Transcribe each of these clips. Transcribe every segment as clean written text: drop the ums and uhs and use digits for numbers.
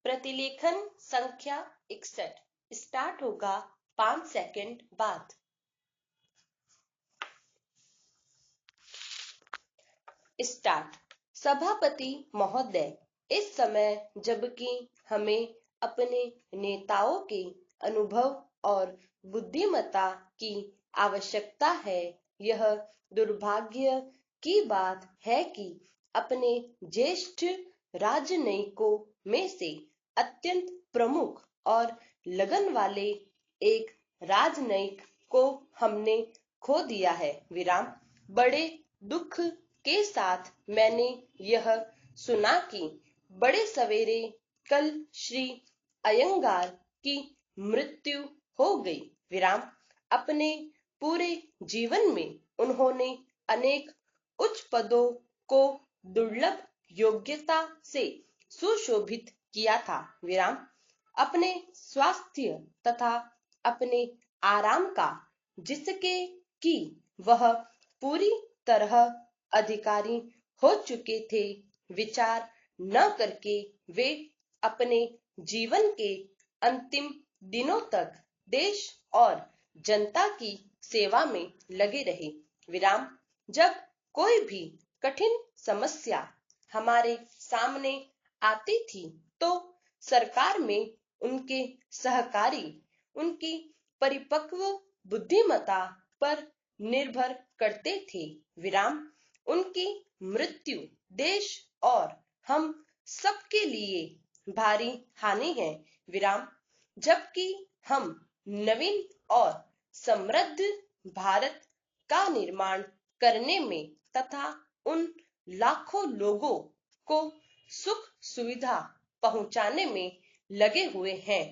प्रतिलेखन संख्या 61 स्टार्ट होगा 5 सेकंड बाद। स्टार्ट। सभापति महोदय, इस समय जबकि हमें अपने नेताओं के अनुभव और बुद्धिमत्ता की आवश्यकता है, यह दुर्भाग्य की बात है कि अपने ज्येष्ठ राजनयिकों में से अत्यंत प्रमुख और लगन वाले एक राजनयिक को हमने खो दिया है। विराम। बड़े दुख के साथ मैंने यह सुना कि बड़े सवेरे कल श्री अयंगार की मृत्यु हो गई। विराम। अपने पूरे जीवन में उन्होंने अनेक उच्च पदों को दुर्लभ योग्यता से सुशोभित किया था। विराम। अपने स्वास्थ्य तथा अपने आराम का जिसके कि वह पूरी तरह अधिकारी हो चुके थे, विचार न करके वे अपने जीवन के अंतिम दिनों तक देश और जनता की सेवा में लगे रहे। विराम। जब कोई भी कठिन समस्या हमारे सामने आती थी तो सरकार में उनके सहकारी उनकी परिपक्व बुद्धिमत्ता पर निर्भर करते थे। विराम। उनकी मृत्यु देश और हम सबके लिए भारी हानि है। विराम। जबकि हम नवीन और समृद्ध भारत का निर्माण करने में तथा उन लाखों लोगों को सुख सुविधा पहुंचाने में लगे हुए हैं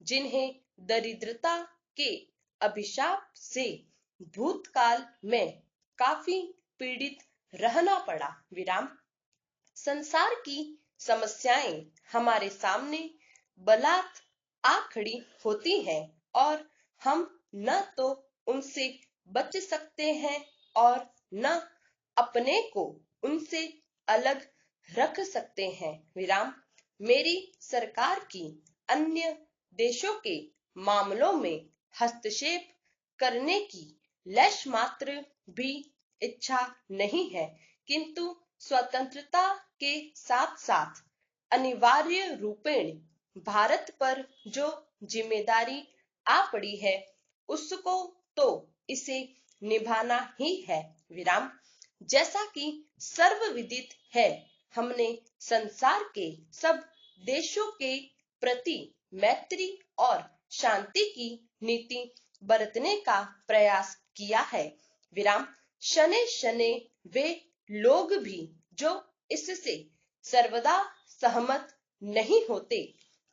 जिन्हें दरिद्रता के अभिशाप से भूतकाल में काफी पीड़ित रहना पड़ा। विराम। संसार की समस्याएं हमारे सामने बलात् आ खड़ी होती हैं और हम न तो उनसे बच सकते हैं और न अपने को उनसे अलग रख सकते हैं। विराम। मेरी सरकार की अन्य देशों के मामलों में हस्तक्षेप करने की लेश मात्र भी इच्छा नहीं है, किंतु स्वतंत्रता के साथ साथ अनिवार्य रूपेण भारत पर जो जिम्मेदारी आ पड़ी है उसको तो इसे निभाना ही है। विराम। जैसा कि सर्वविदित है, हमने संसार के सब देशों के प्रति मैत्री और शांति की नीति बरतने का प्रयास किया है। विराम। शने शने वे लोग भी जो इससे सर्वदा सहमत नहीं होते,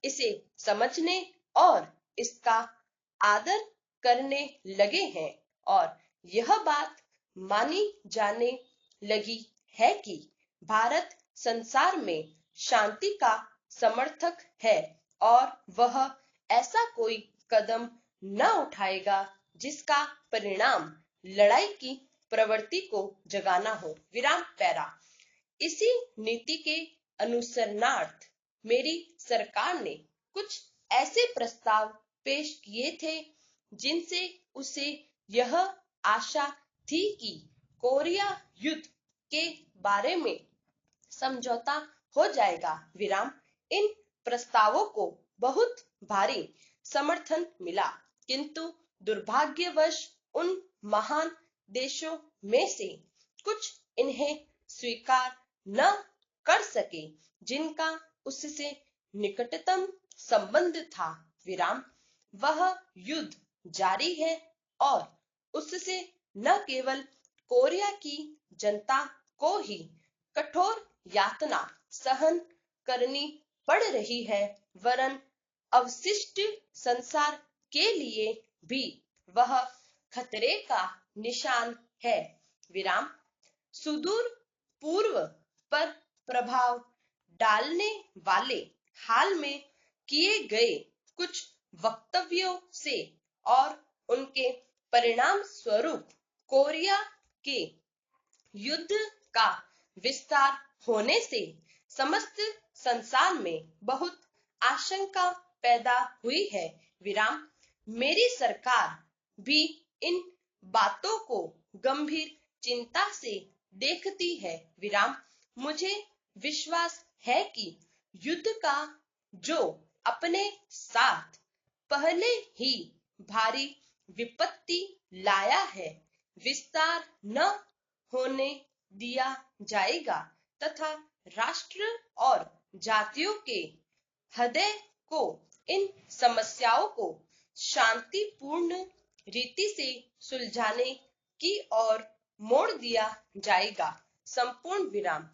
इसे समझने और इसका आदर करने लगे हैं और यह बात मानी जाने लगी है कि भारत संसार में शांति का समर्थक है और वह ऐसा कोई कदम न उठाएगा जिसका परिणाम लड़ाई की प्रवृत्ति को जगाना हो। विराम। पैरा। इसी नीति के अनुसरणार्थ मेरी सरकार ने कुछ ऐसे प्रस्ताव पेश किए थे जिनसे उसे यह आशा थी कि कोरिया युद्ध के बारे में समझौता हो जाएगा। विराम। इन प्रस्तावों को बहुत भारी समर्थन मिला, किंतु दुर्भाग्यवश उन महान देशों में से कुछ इन्हें स्वीकार न कर सके जिनका उससे निकटतम संबंध था। विराम। वह युद्ध जारी है और उससे न केवल कोरिया की जनता को ही कठोर यातना सहन करनी पड़ रही है, वरन अवशिष्ट संसार के लिए भी वह खतरे का निशान है। विराम। सुदूर पूर्व पर प्रभाव डालने वाले हाल में किए गए कुछ वक्तव्यों से और उनके परिणाम स्वरूप कोरिया के युद्ध का विस्तार होने से समस्त संसार में बहुत आशंका पैदा हुई है विराम। मेरी सरकार भी इन बातों को गंभीर चिंता से देखती है विराम। मुझे विश्वास है कि युद्ध का जो अपने साथ पहले ही भारी विपत्ति लाया है विस्तार न होने दिया जाएगा तथा राष्ट्र और जातियों के हृदय को इन समस्याओं को शांतिपूर्ण रीति से सुलझाने की ओर मोड़ दिया जाएगा। संपूर्ण विराम।